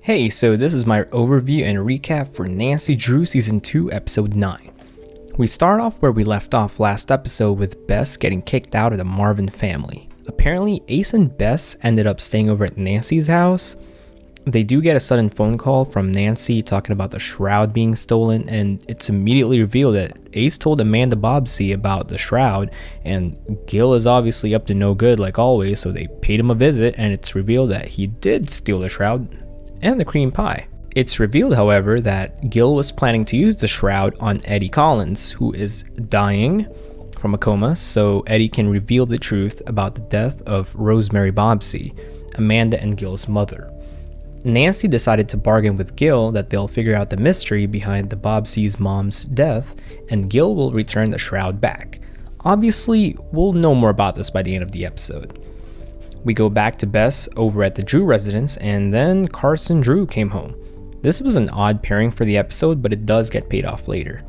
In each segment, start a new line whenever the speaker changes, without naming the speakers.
Hey, so this is my overview and recap for Nancy Drew Season 2, Episode 9. We start off where we left off last episode with Bess getting kicked out of the Marvin family. Apparently, Ace and Bess ended up staying over at Nancy's house. They do get a sudden phone call from Nancy talking about the shroud being stolen, and it's immediately revealed that Ace told Amanda Bobbsey about the shroud, and Gil is obviously up to no good like always, so they paid him a visit, and it's revealed that he did steal the shroud and the cream pie. It's revealed, however, that Gil was planning to use the shroud on Eddie Collins, who is dying from a coma, so Eddie can reveal the truth about the death of Rosemary Bobbsey, Amanda and Gil's mother. Nancy decided to bargain with Gil that they'll figure out the mystery behind the Bobbsey's mom's death, and Gil will return the shroud back. Obviously, we'll know more about this by the end of the episode. We go back to Bess over at the Drew residence, and then Carson Drew came home. This was an odd pairing for the episode, but it does get paid off later.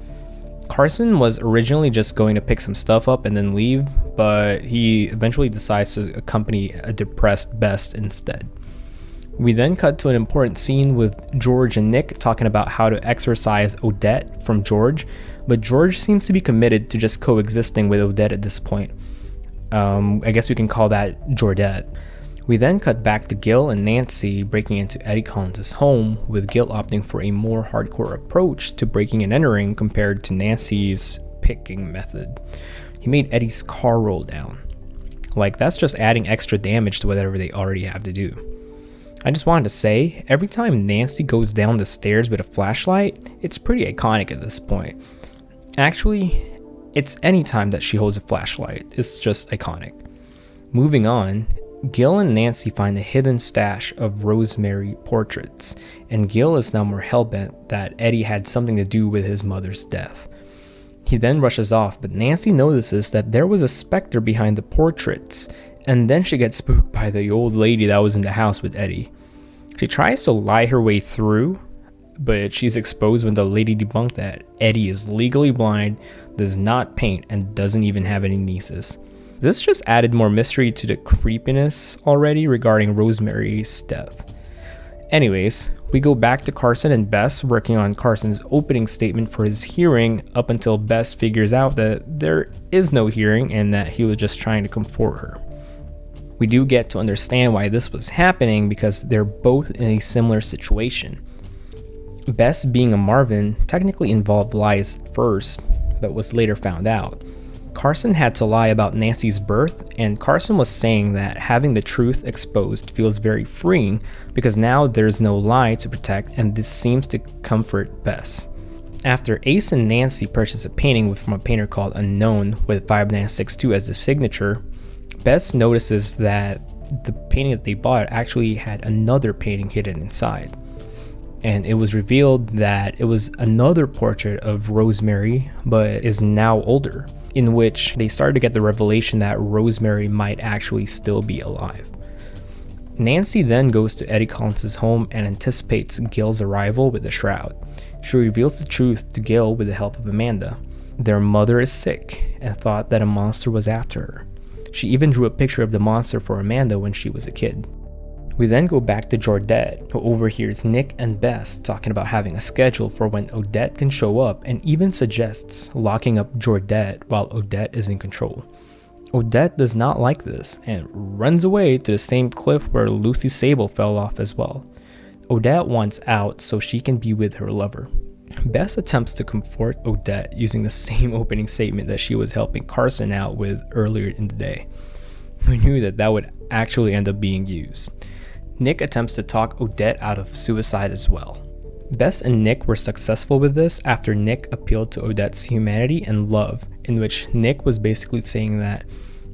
Carson was originally just going to pick some stuff up and then leave, but he eventually decides to accompany a depressed Bess instead. We then cut to an important scene with George and Nick talking about how to exorcise Odette from George, but George seems to be committed to just coexisting with Odette at this point. I guess we can call that Jordette. We then cut back to Gil and Nancy breaking into Eddie Collins' home, with Gil opting for a more hardcore approach to breaking and entering compared to Nancy's picking method. He made Eddie's car roll down. Like, that's just adding extra damage to whatever they already have to do. I just wanted to say, every time Nancy goes down the stairs with a flashlight, it's pretty iconic at this point. Actually, it's any time that she holds a flashlight, it's just iconic. Moving on, Gil and Nancy find a hidden stash of Rosemary portraits, and Gil is now more hellbent that Eddie had something to do with his mother's death. He then rushes off, but Nancy notices that there was a specter behind the portraits, and then she gets spooked by the old lady that was in the house with Eddie. She tries to lie her way through, but she's exposed when the lady debunked that Eddie is legally blind, does not paint, and doesn't even have any nieces. This just added more mystery to the creepiness already regarding Rosemary's death. Anyways, we go back to Carson and Bess working on Carson's opening statement for his hearing up until Bess figures out that there is no hearing and that he was just trying to comfort her. We do get to understand why this was happening because they're both in a similar situation. Bess, being a Marvin, technically involved lies first, but was later found out. Carson had to lie about Nancy's birth, and Carson was saying that having the truth exposed feels very freeing because now there's no lie to protect, and this seems to comfort Bess. After Ace and Nancy purchase a painting from a painter called Unknown with 5962 as the signature, Bess notices that the painting that they bought actually had another painting hidden inside. And it was revealed that it was another portrait of Rosemary, but is now older, in which they started to get the revelation that Rosemary might actually still be alive. Nancy then goes to Eddie Collins' home and anticipates Gil's arrival with the shroud. She reveals the truth to Gil with the help of Amanda. Their mother is sick and thought that a monster was after her. She even drew a picture of the monster for Amanda when she was a kid. We then go back to Jordette, who overhears Nick and Bess talking about having a schedule for when Odette can show up and even suggests locking up Jordette while Odette is in control. Odette does not like this and runs away to the same cliff where Lucy Sable fell off as well. Odette wants out so she can be with her lover. Bess attempts to comfort Odette using the same opening statement that she was helping Carson out with earlier in the day. We knew that would actually end up being used. Nick attempts to talk Odette out of suicide as well. Bess and Nick were successful with this after Nick appealed to Odette's humanity and love, in which Nick was basically saying that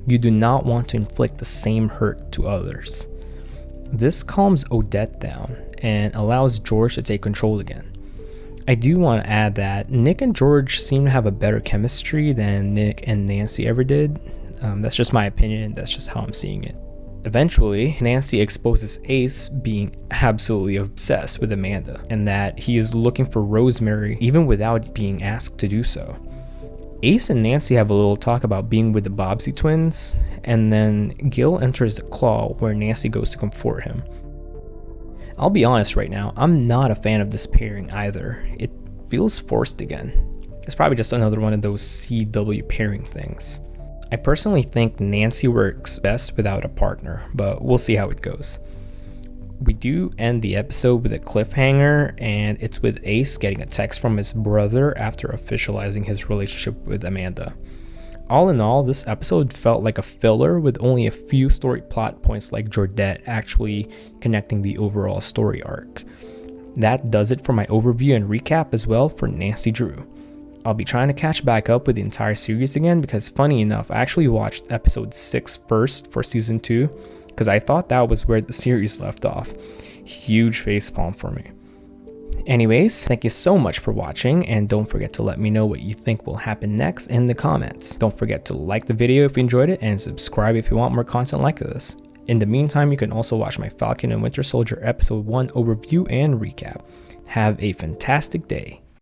you do not want to inflict the same hurt to others. This calms Odette down and allows George to take control again. I do want to add that Nick and George seem to have a better chemistry than Nick and Nancy ever did. That's just my opinion, that's just how I'm seeing it. Eventually, Nancy exposes Ace being absolutely obsessed with Amanda, and that he is looking for Rosemary even without being asked to do so. Ace and Nancy have a little talk about being with the Bobbsey twins, and then Gil enters the Claw where Nancy goes to comfort him. I'll be honest right now, I'm not a fan of this pairing either. It feels forced again. It's probably just another one of those CW pairing things. I personally think Nancy works best without a partner, but we'll see how it goes. We do end the episode with a cliffhanger, and it's with Ace getting a text from his brother after officializing his relationship with Amanda. All in all, this episode felt like a filler with only a few story plot points like Georgette actually connecting the overall story arc. That does it for my overview and recap as well for Nancy Drew. I'll be trying to catch back up with the entire series again because funny enough, I actually watched episode 6 first for season 2 because I thought that was where the series left off. Huge facepalm for me. Anyways, thank you so much for watching, and don't forget to let me know what you think will happen next in the comments. Don't forget to like the video if you enjoyed it and subscribe if you want more content like this. In the meantime, you can also watch my Falcon and Winter Soldier episode 1 overview and recap. Have a fantastic day.